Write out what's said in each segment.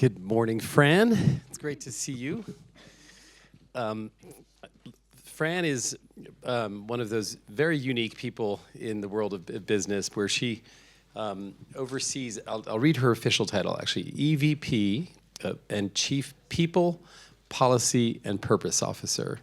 Good morning, Fran. It's great to see you. Fran is one of those very unique people in the world of business where she oversees, I'll read her official title actually, EVP and Chief People, Policy, and Purpose Officer.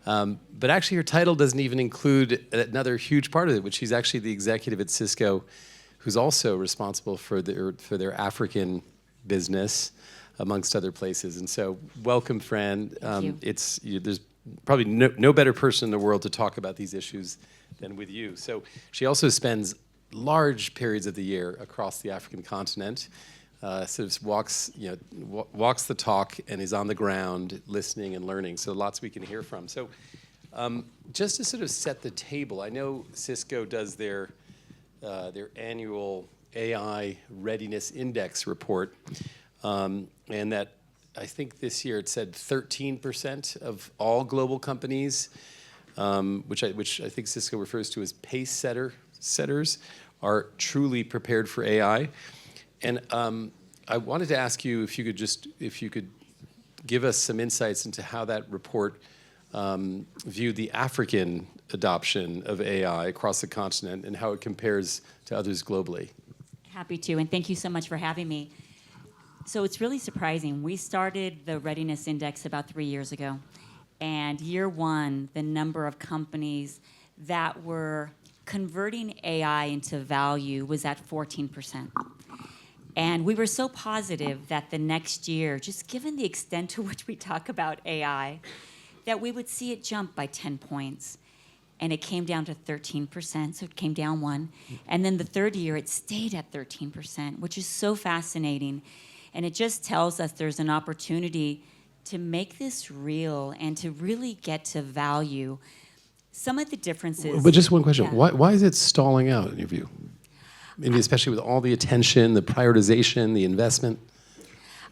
But actually her title doesn't even include another huge part of it, which she's actually the executive at Cisco, who's also responsible for their African business, amongst other places. And so, welcome, Fran. Thank you. There's probably no better person in the world to talk about these issues than with you. So she also spends large periods of the year across the African continent, sort of walks the talk and is on the ground listening and learning. So lots we can hear from. So just to sort of set the table, I know Cisco does their annual AI Readiness Index report, and that I think this year it said 13% of all global companies, which I think Cisco refers to as pace setters, are truly prepared for AI. And I wanted to ask you if you could give us some insights into how that report viewed the African adoption of AI across the continent and how it compares to others globally. Happy to, and thank you so much for having me. So it's really surprising. We started the Readiness Index about 3 years ago, and year one, the number of companies that were converting AI into value was at 14%. And we were so positive that the next year, just given the extent to which we talk about AI, that we would see it jump by 10 points. And it came down to 13%, so it came down one. And then the third year, it stayed at 13%, which is so fascinating. And it just tells us there's an opportunity to make this real and to really get to value. Some of the differences... But just one question. Yeah. Why is it stalling out, in your view? I mean, especially with all the attention, the prioritization, the investment.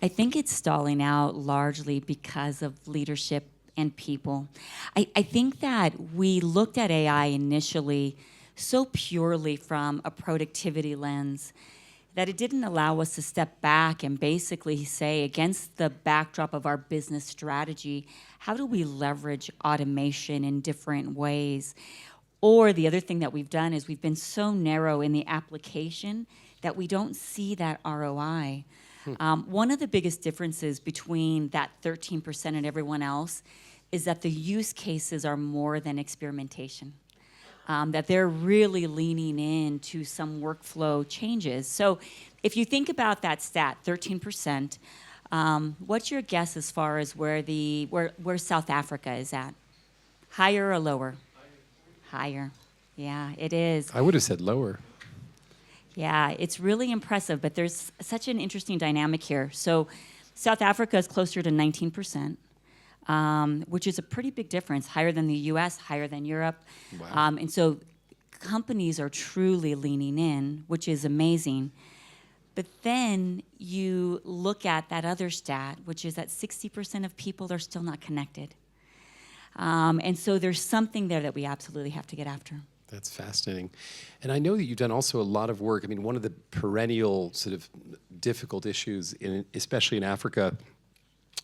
I think it's stalling out largely because of leadership and people. I think that we looked at AI initially so purely from a productivity lens that it didn't allow us to step back and basically say, against the backdrop of our business strategy, how do we leverage automation in different ways? Or the other thing that we've done is we've been so narrow in the application that we don't see that ROI. One of the biggest differences between that 13% and everyone else is that the use cases are more than experimentation, that they're really leaning into some workflow changes. So if you think about that stat, 13%, what's your guess as far as where South Africa is at? Higher or lower? Higher. Yeah, it is. I would have said lower. Yeah, it's really impressive, but there's such an interesting dynamic here. So South Africa is closer to 19%, which is a pretty big difference, higher than the US, higher than Europe. Wow. And so companies are truly leaning in, which is amazing. But then you look at that other stat, which is that 60% of people are still not connected. And so there's something there that we absolutely have to get after. That's fascinating. And I know that you've done also a lot of work. I mean, one of the perennial sort of difficult issues, especially in Africa,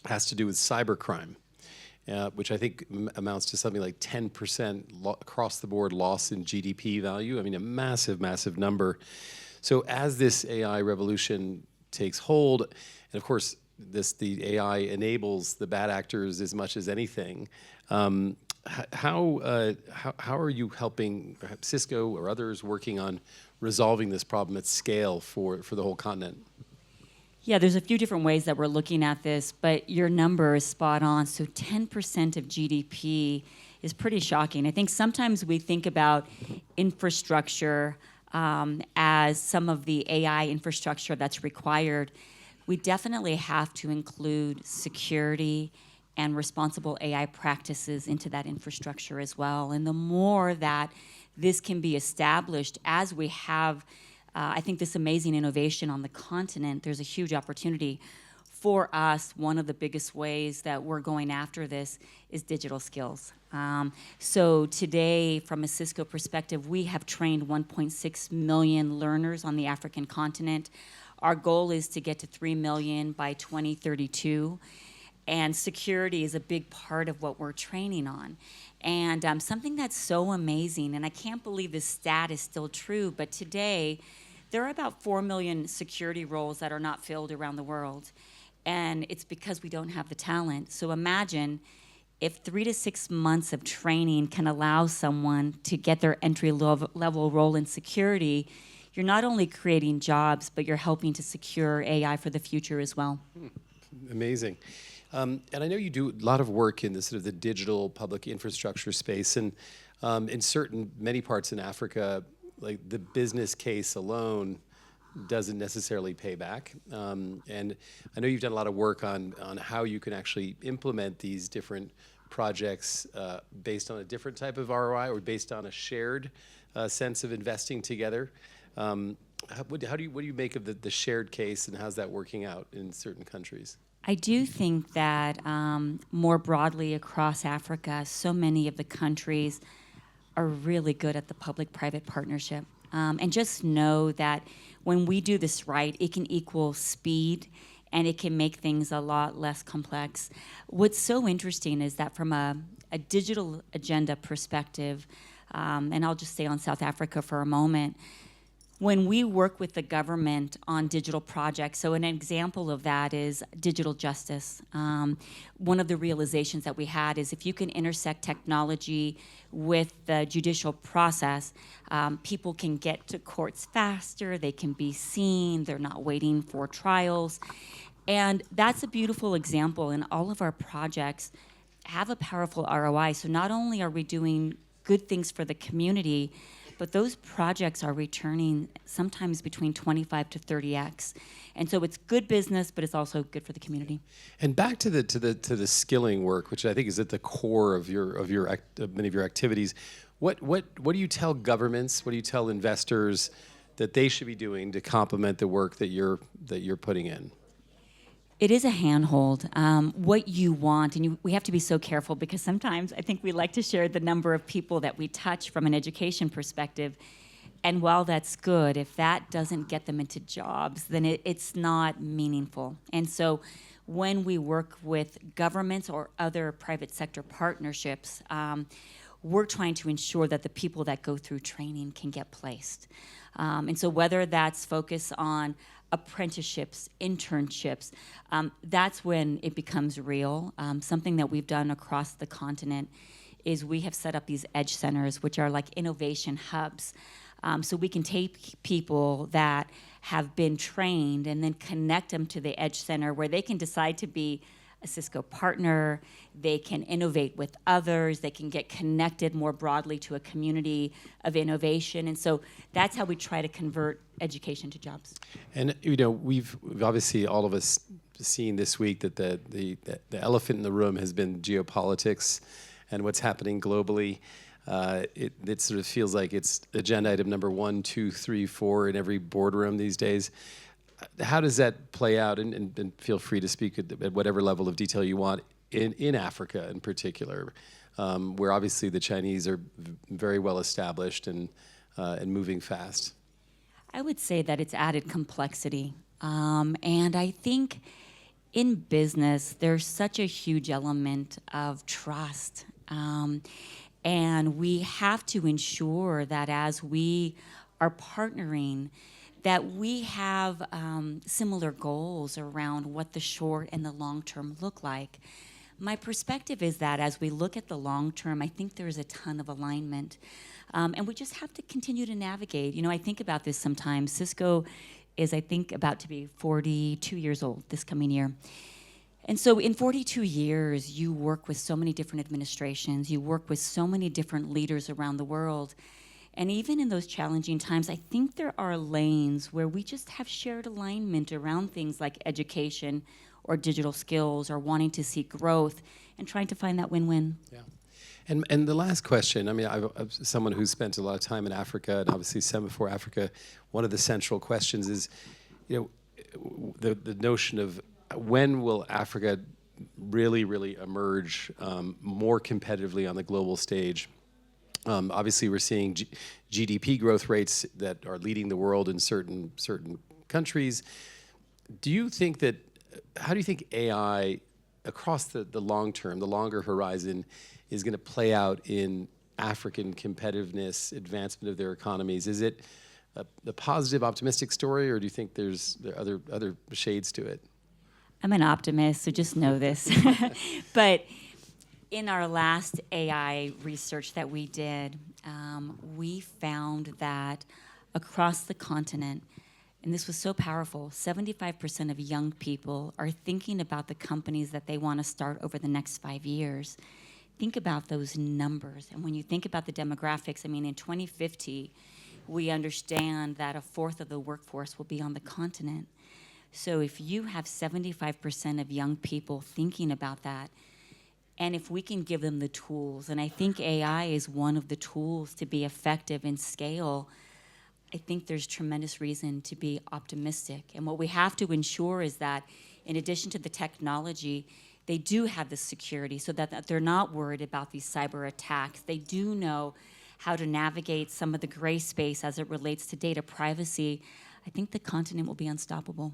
has to do with cybercrime, which I think amounts to something like 10% across the board loss in GDP value. I mean, a massive, massive number. So as this AI revolution takes hold, and of course, the AI enables the bad actors as much as anything, how are you helping perhaps Cisco or others working on resolving this problem at scale for the whole continent? Yeah, there's a few different ways that we're looking at this, but your number is spot on. So 10% of GDP is pretty shocking. I think sometimes we think about infrastructure as some of the AI infrastructure that's required. We definitely have to include security and responsible AI practices into that infrastructure as well. And the more that this can be established as we have, I think, this amazing innovation on the continent, there's a huge opportunity. For us, one of the biggest ways that we're going after this is digital skills. So today, from a Cisco perspective, we have trained 1.6 million learners on the African continent. Our goal is to get to 3 million by 2032. And security is a big part of what we're training on. And something that's so amazing, and I can't believe this stat is still true, but today there are about 4 million security roles that are not filled around the world. And it's because we don't have the talent. So imagine if 3 to 6 months of training can allow someone to get their entry level role in security, you're not only creating jobs, but you're helping to secure AI for the future as well. Amazing. And I know you do a lot of work in the sort of the digital public infrastructure space, and in many parts in Africa, like the business case alone doesn't necessarily pay back. And I know you've done a lot of work on how you can actually implement these different projects based on a different type of ROI or based on a shared sense of investing together. What do you make of the shared case, and how's that working out in certain countries? I do think that more broadly across Africa, so many of the countries are really good at the public-private partnership. And just know that when we do this right, it can equal speed and it can make things a lot less complex. What's so interesting is that from a digital agenda perspective, and I'll just stay on South Africa for a moment, when we work with the government on digital projects, so an example of that is digital justice. One of the realizations that we had is if you can intersect technology with the judicial process, people can get to courts faster, they can be seen, they're not waiting for trials. And that's a beautiful example, and all of our projects have a powerful ROI. So not only are we doing good things for the community, but those projects are returning sometimes between 25 to 30x, and so it's good business, but it's also good for the community. And back to the skilling work, which I think is at the core of many of your activities. What do you tell governments? What do you tell investors that they should be doing to complement the work that you're putting in? It is a handhold. What you want, and we have to be so careful because sometimes I think we like to share the number of people that we touch from an education perspective. And while that's good, if that doesn't get them into jobs, then it's not meaningful. And so when we work with governments or other private sector partnerships, we're trying to ensure that the people that go through training can get placed. And so whether that's focus on apprenticeships, internships, that's when it becomes real. Something that we've done across the continent is we have set up these edge centers, which are like innovation hubs. So we can take people that have been trained and then connect them to the edge center where they can decide to be a Cisco partner, they can innovate with others, they can get connected more broadly to a community of innovation. And so that's how we try to convert education to jobs. And we've obviously all of us seen this week that the elephant in the room has been geopolitics and what's happening globally. It sort of feels like it's agenda item number 1, 2, 3, 4 in every boardroom these days. How does that play out? And feel free to speak at whatever level of detail you want in Africa in particular, where obviously the Chinese are very well established and moving fast. I would say that it's added complexity. And I think in business, there's such a huge element of trust. And we have to ensure that as we are partnering, that we have similar goals around what the short and the long term look like. My perspective is that as we look at the long term, I think there's a ton of alignment. And we just have to continue to navigate. I think about this sometimes. Cisco is, I think, about to be 42 years old this coming year. And so in 42 years, you work with so many different administrations, you work with so many different leaders around the world. And even in those challenging times, I think there are lanes where we just have shared alignment around things like education or digital skills or wanting to see growth and trying to find that win-win. Yeah. And the last question, I mean, I'm someone who's spent a lot of time in Africa and obviously Semafor Africa, one of the central questions is, the notion of when will Africa really, really emerge more competitively on the global stage? Obviously, we're seeing GDP growth rates that are leading the world in certain countries. Do you think that, how do you think AI across the long term, the longer horizon, is going to play out in African competitiveness, advancement of their economies? Is it a positive, optimistic story, or do you think there are other shades to it? I'm an optimist, so just know this. But in our last AI research that we did, we found that across the continent, and this was so powerful, 75% of young people are thinking about the companies that they want to start over the next 5 years. Think about those numbers. And when you think about the demographics, I mean, in 2050, we understand that a fourth of the workforce will be on the continent. So if you have 75% of young people thinking about that, and if we can give them the tools, and I think AI is one of the tools to be effective and scale, I think there's tremendous reason to be optimistic. And what we have to ensure is that in addition to the technology, they do have the security so that they're not worried about these cyber attacks. They do know how to navigate some of the gray space as it relates to data privacy. I think the continent will be unstoppable.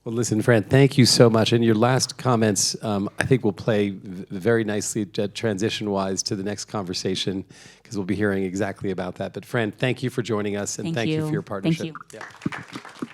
Well, listen, Fran, thank you so much. And your last comments, I think, will play very nicely transition-wise to the next conversation, because we'll be hearing exactly about that. But Fran, thank you for joining us, and thank you for your partnership. Thank you. Yeah.